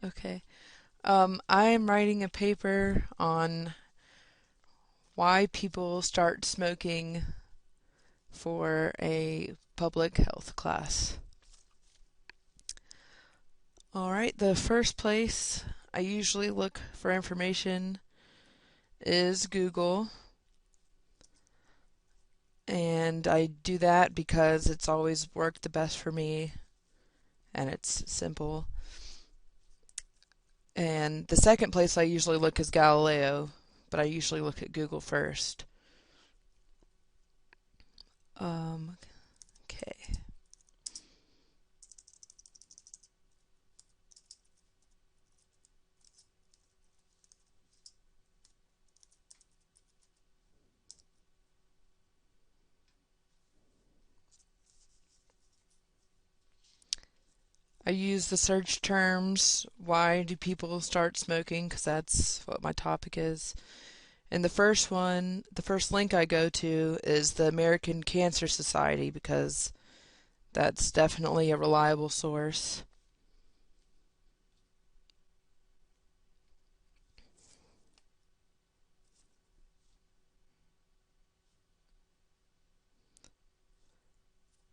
Okay. I am writing a paper on why people start smoking for a public health class. All right, the first place I usually look for information is Google, and I do that because it's always worked the best for me and it's simple. And the second place I usually look is Galileo, but I usually look at Google first. Okay. I use the search terms, why do people start smoking? Because that's what my topic is. And the first link I go to is the American Cancer Society because that's definitely a reliable source.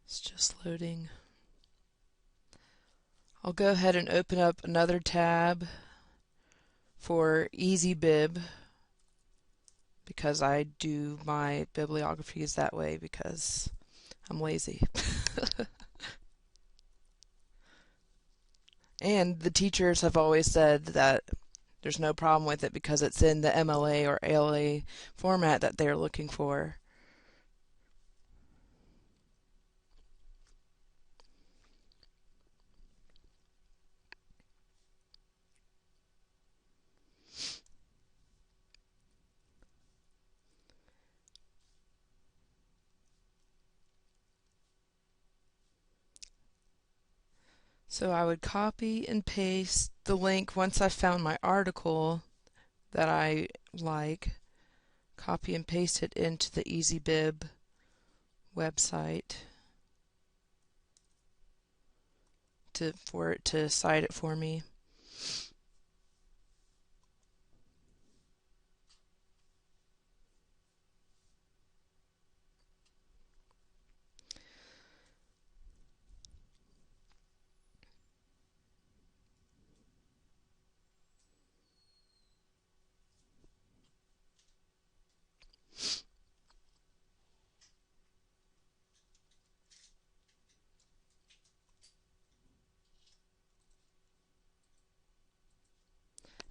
It's just loading. I'll go ahead and open up another tab for EasyBib because I do my bibliographies that way because I'm lazy. And the teachers have always said that there's no problem with it because it's in the MLA or ALA format that they're looking for. So I would copy and paste the link once I found my article that I like, copy and paste it into the EasyBib website for it to cite it for me.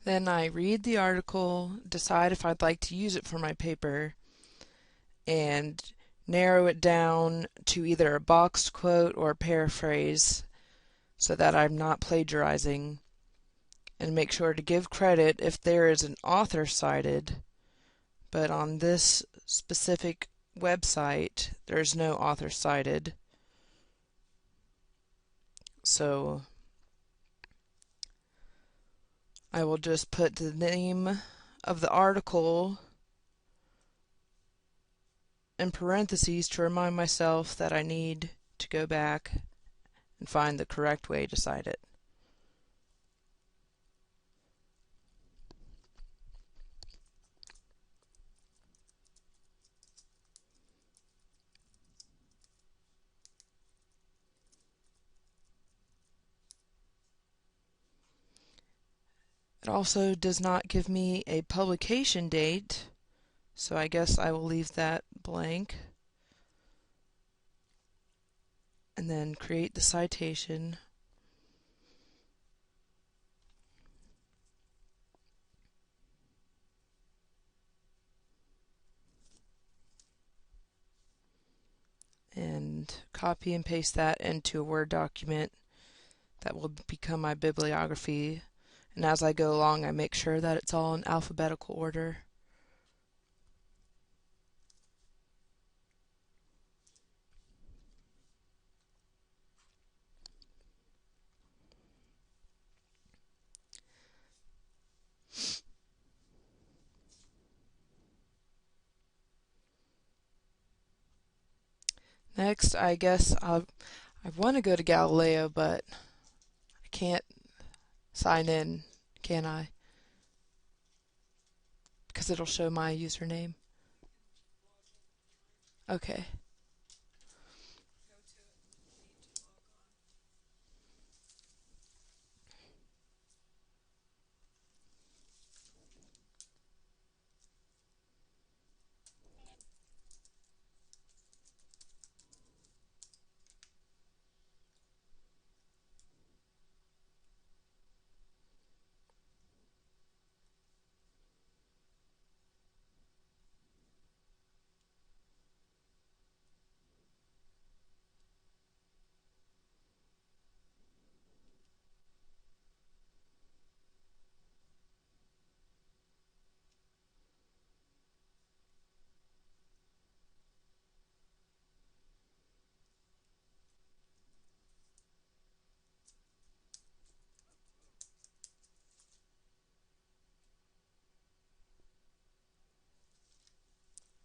Then I read the article, decide if I'd like to use it for my paper, and narrow it down to either a boxed quote or a paraphrase so that I'm not plagiarizing, and make sure to give credit if there is an author cited, but on this specific website there's no author cited. So I will just put the name of the article in parentheses to remind myself that I need to go back and find the correct way to cite it. It also does not give me a publication date, so I guess I will leave that blank. And then create the citation. And copy and paste that into a Word document that will become my bibliography. And as I go along, I make sure that it's all in alphabetical order. Next, I want to go to Galileo, but I can't sign in, can I? Because it'll show my username. Okay.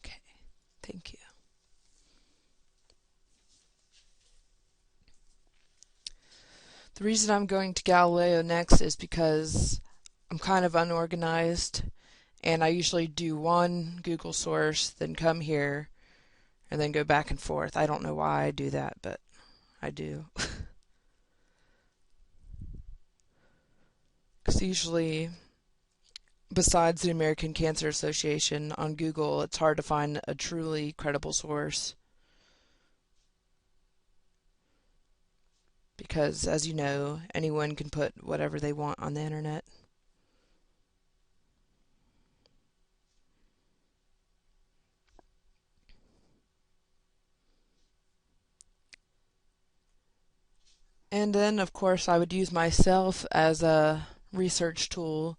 Okay. Thank you. The reason I'm going to Galileo next is because I'm kind of unorganized and I usually do one Google source, then come here, and then go back and forth. I don't know why I do that, but I do. Because usually, besides the American Cancer Association on Google, it's hard to find a truly credible source. Because, as you know, anyone can put whatever they want on the internet. And then, of course, I would use myself as a research tool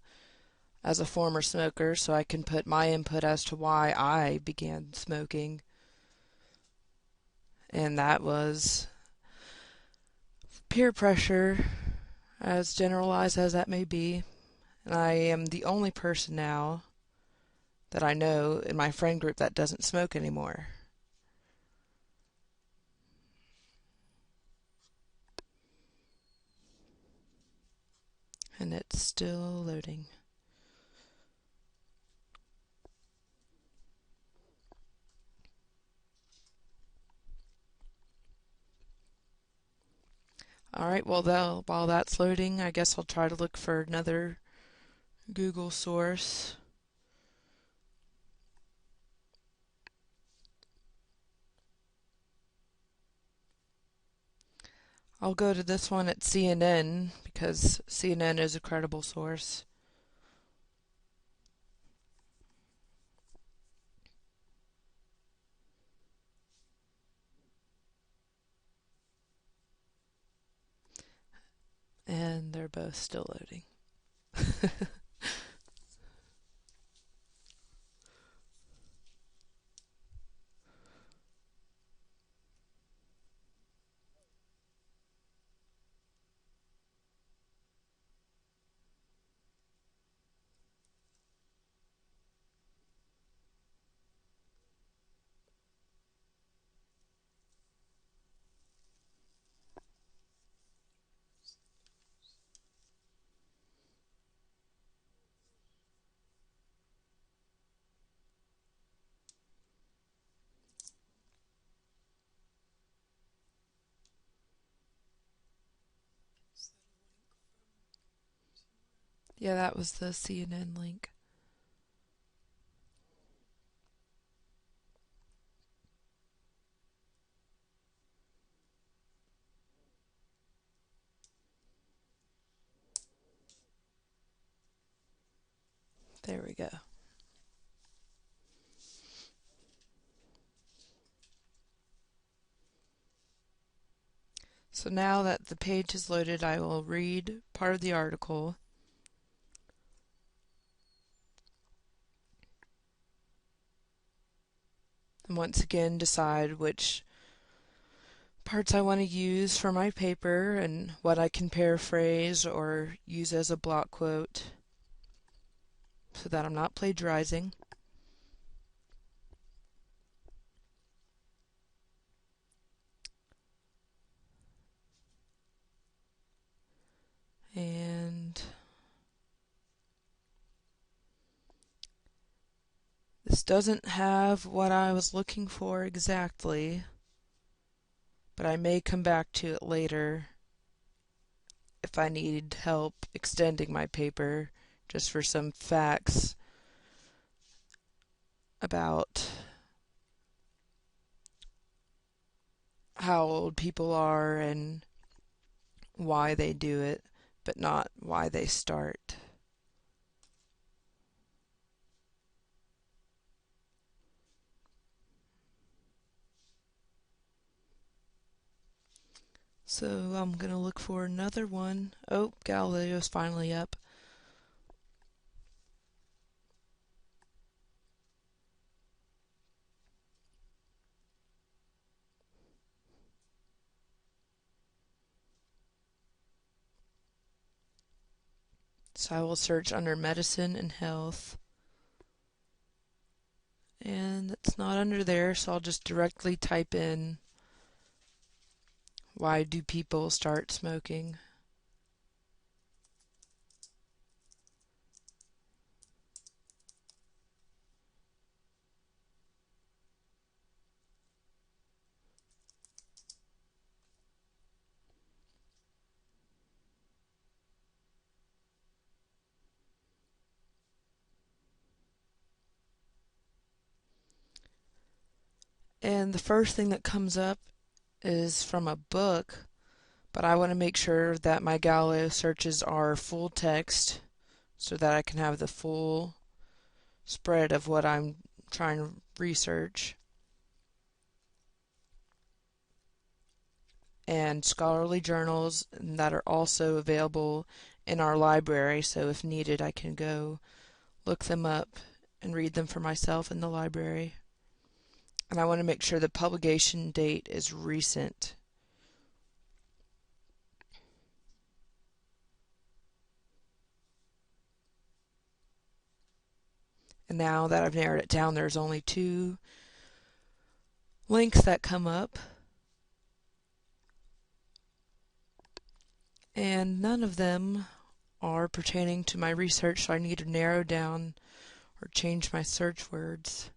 as a former smoker, so I can put my input as to why I began smoking. And that was peer pressure, as generalized as that may be. And I am the only person now that I know in my friend group that doesn't smoke anymore. And it's still loading. Alright, well, while that's loading, I guess I'll try to look for another Google source. I'll go to this one at CNN because CNN is a credible source. And they're both still loading. Yeah, that was the CNN link. There we go. So now that the page is loaded, I will read part of the article. And once again decide which parts I want to use for my paper and what I can paraphrase or use as a block quote so that I'm not plagiarizing. And This doesn't have what I was looking for exactly, but I may come back to it later if I need help extending my paper just for some facts about how old people are and why they do it, but not why they start. So I'm going to look for another one. Oh, Galileo's finally up. So I will search under medicine and health. And it's not under there, so I'll just directly type in why do people start smoking. And the first thing that comes up is from a book, but I want to make sure that my Galileo searches are full text so that I can have the full spread of what I'm trying to research. And scholarly journals that are also available in our library, so if needed I can go look them up and read them for myself in the library. And I want to make sure the publication date is recent. And now that I've narrowed it down, there's only 2 links that come up, and none of them are pertaining to my research, so I need to narrow down or change my search words.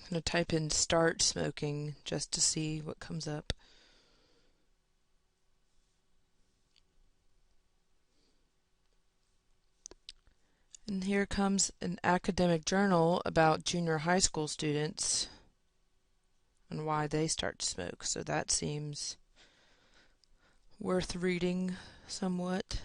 I'm going to type in start smoking just to see what comes up. And here comes an academic journal about junior high school students and why they start to smoke. So that seems worth reading somewhat.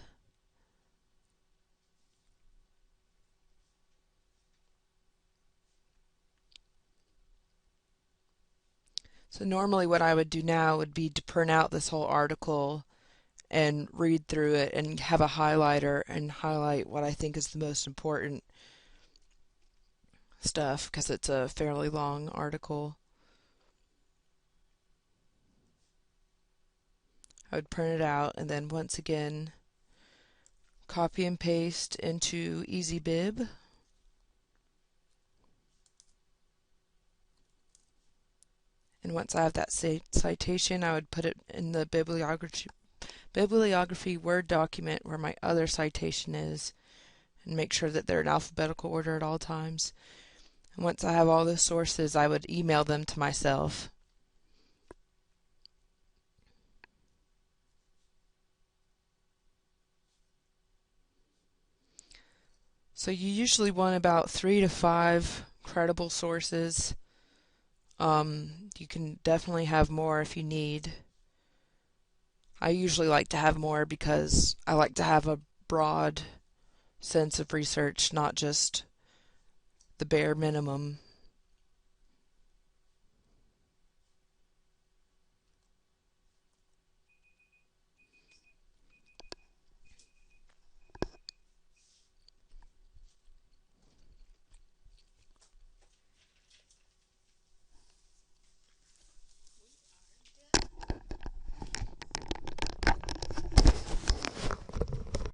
So normally what I would do now would be to print out this whole article and read through it and have a highlighter and highlight what I think is the most important stuff because it's a fairly long article. I would print it out and then once again copy and paste into EasyBib. And once I have that citation, I would put it in the bibliography Word document where my other citation is and make sure that they're in alphabetical order at all times. And once I have all the sources, I would email them to myself. So you usually want about 3 to 5 credible sources. You can definitely have more if you need. I usually like to have more because I like to have a broad sense of research, not just the bare minimum.